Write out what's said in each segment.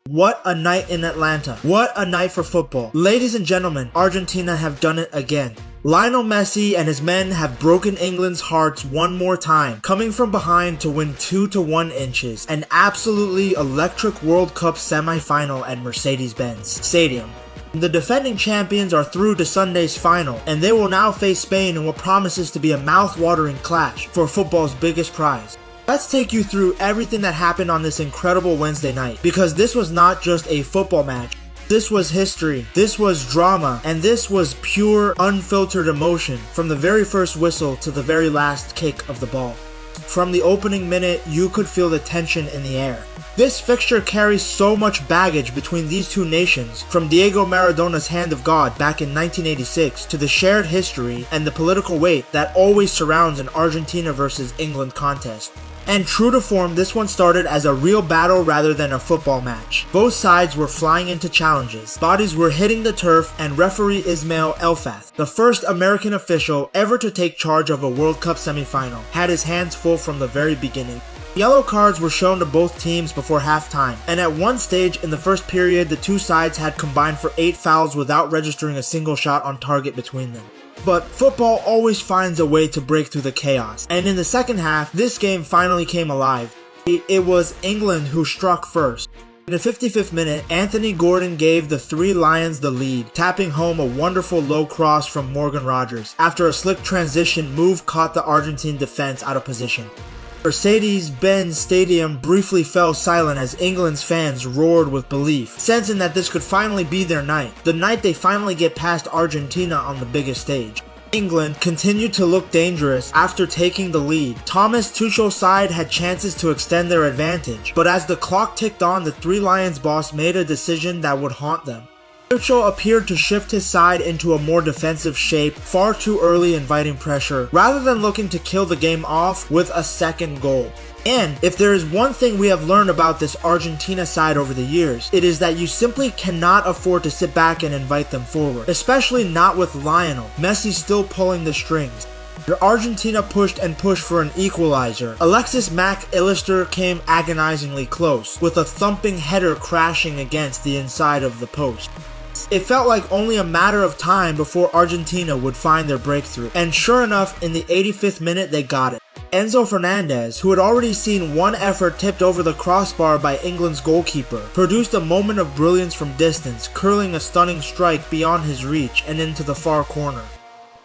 What a night in Atlanta. What a night for football. Ladies and gentlemen, Argentina have done it again. Lionel Messi and his men have broken England's hearts one more time, coming from behind to win 2-1 inches, an absolutely electric World Cup semi-final at Mercedes-Benz Stadium. The defending champions are through to Sunday's final, and they will now face Spain in what promises to be a mouth-watering clash for football's biggest prize. Let's take you through everything that happened on this incredible Wednesday night, because this was not just a football match. This was history, this was drama, and this was pure, unfiltered emotion from the very first whistle to the very last kick of the ball. From the opening minute, you could feel the tension in the air. This fixture carries so much baggage between these two nations, from Diego Maradona's hand of God back in 1986 to the shared history and the political weight that always surrounds an Argentina versus England contest. And true to form, this one started as a real battle rather than a football match. Both sides were flying into challenges, bodies were hitting the turf, and referee Ismail Elfath, the first American official ever to take charge of a World Cup semifinal, had his hands full from the very beginning. Yellow cards were shown to both teams before halftime, and at one stage in the first period, the two sides had combined for 8 fouls without registering a single shot on target between them. But football always finds a way to break through the chaos, and in the second half, this game finally came alive. It was England who struck first. In the 55th minute, Anthony Gordon gave the Three Lions the lead, tapping home a wonderful low cross from Morgan Rogers, after a slick transition move caught the Argentine defense out of position. Mercedes-Benz Stadium briefly fell silent as England's fans roared with belief, sensing that this could finally be their night, the night they finally get past Argentina on the biggest stage. England continued to look dangerous after taking the lead. Thomas Tuchel's side had chances to extend their advantage, but as the clock ticked on, the Three Lions boss made a decision that would haunt them. Tuchel appeared to shift his side into a more defensive shape far too early, inviting pressure, rather than looking to kill the game off with a second goal. And if there is one thing we have learned about this Argentina side over the years, it is that you simply cannot afford to sit back and invite them forward, especially not with Lionel Messi still pulling the strings. Argentina pushed and pushed for an equalizer. Alexis Mac Allister came agonizingly close, with a thumping header crashing against the inside of the post. It felt like only a matter of time before Argentina would find their breakthrough, and sure enough, in the 85th minute they got it. Enzo Fernández, who had already seen one effort tipped over the crossbar by England's goalkeeper, produced a moment of brilliance from distance, curling a stunning strike beyond his reach and into the far corner.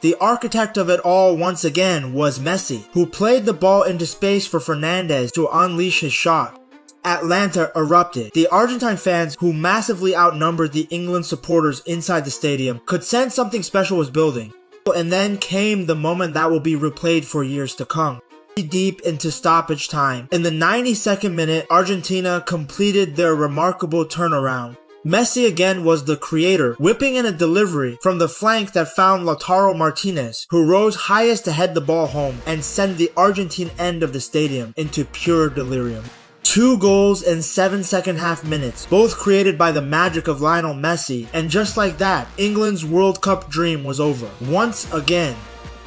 The architect of it all once again was Messi, who played the ball into space for Fernández to unleash his shot. Atlanta erupted. The Argentine fans, who massively outnumbered the England supporters inside the stadium, could sense something special was building. And then came the moment that will be replayed for years to come. Deep into stoppage time, in the 92nd minute, Argentina completed their remarkable turnaround. Messi again was the creator, whipping in a delivery from the flank that found Lautaro Martínez, who rose highest to head the ball home and send the Argentine end of the stadium into pure delirium. 2 goals in 7 second-half minutes, both created by the magic of Lionel Messi, and just like that, England's World Cup dream was over, once again.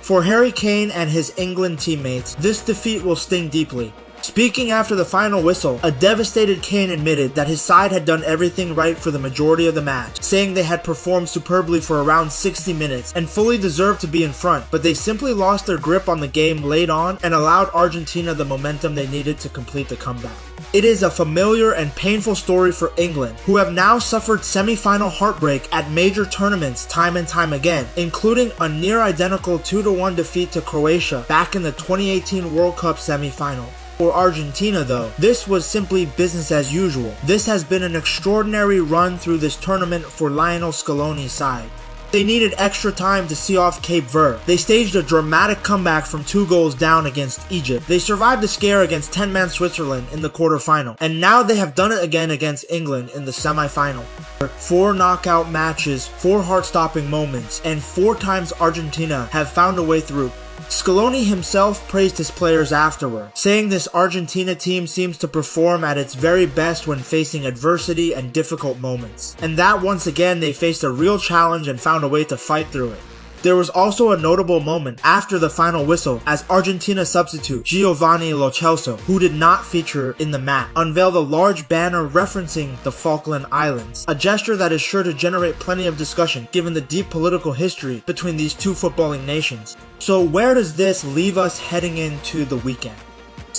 For Harry Kane and his England teammates, this defeat will sting deeply. Speaking after the final whistle, a devastated Kane admitted that his side had done everything right for the majority of the match, saying they had performed superbly for around 60 minutes and fully deserved to be in front, but they simply lost their grip on the game late on and allowed Argentina the momentum they needed to complete the comeback. It is a familiar and painful story for England, who have now suffered semi-final heartbreak at major tournaments time and time again, including a near-identical 2-1 defeat to Croatia back in the 2018 World Cup semi-final. For Argentina though, this was simply business as usual. This has been an extraordinary run through this tournament for Lionel Scaloni's side. They needed extra time to see off Cape Verde. They staged a dramatic comeback from 2 goals down against Egypt. They survived the scare against 10-man Switzerland in the quarterfinal. And now they have done it again against England in the semi-final. 4 knockout matches, 4 heart-stopping moments, and 4 times Argentina have found a way through. Scaloni himself praised his players afterward, saying this Argentina team seems to perform at its very best when facing adversity and difficult moments, and that once again they faced a real challenge and found a way to fight through it. There was also a notable moment after the final whistle as Argentina substitute Giovanni Lo Celso, who did not feature in the match, unveiled a large banner referencing the Falkland Islands, a gesture that is sure to generate plenty of discussion given the deep political history between these two footballing nations. So where does this leave us heading into the weekend?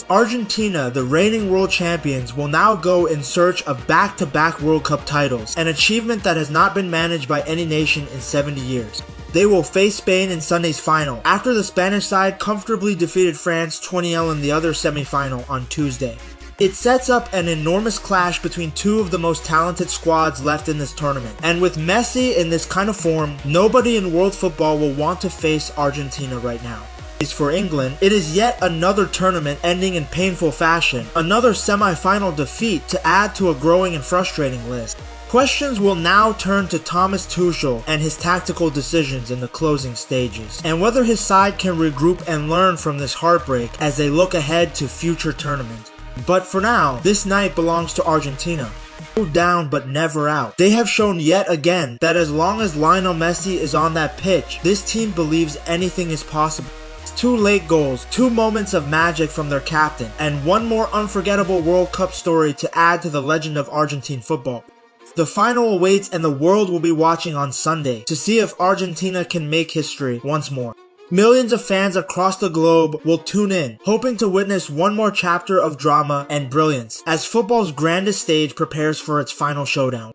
Argentina, the reigning world champions, will now go in search of back-to-back World Cup titles, an achievement that has not been managed by any nation in 70 years. They will face Spain in Sunday's final, after the Spanish side comfortably defeated France 20-0 in the other semi-final on Tuesday. It sets up an enormous clash between two of the most talented squads left in this tournament, and with Messi in this kind of form, nobody in world football will want to face Argentina right now. For England, it is yet another tournament ending in painful fashion, another semi-final defeat to add to a growing and frustrating list. Questions will now turn to Thomas Tuchel and his tactical decisions in the closing stages, and whether his side can regroup and learn from this heartbreak as they look ahead to future tournaments. But for now, this night belongs to Argentina. Down but never out. They have shown yet again that as long as Lionel Messi is on that pitch, this team believes anything is possible. 2 late goals, 2 moments of magic from their captain, and one more unforgettable World Cup story to add to the legend of Argentine football. The final awaits and the world will be watching on Sunday to see if Argentina can make history once more. Millions of fans across the globe will tune in, hoping to witness one more chapter of drama and brilliance as football's grandest stage prepares for its final showdown.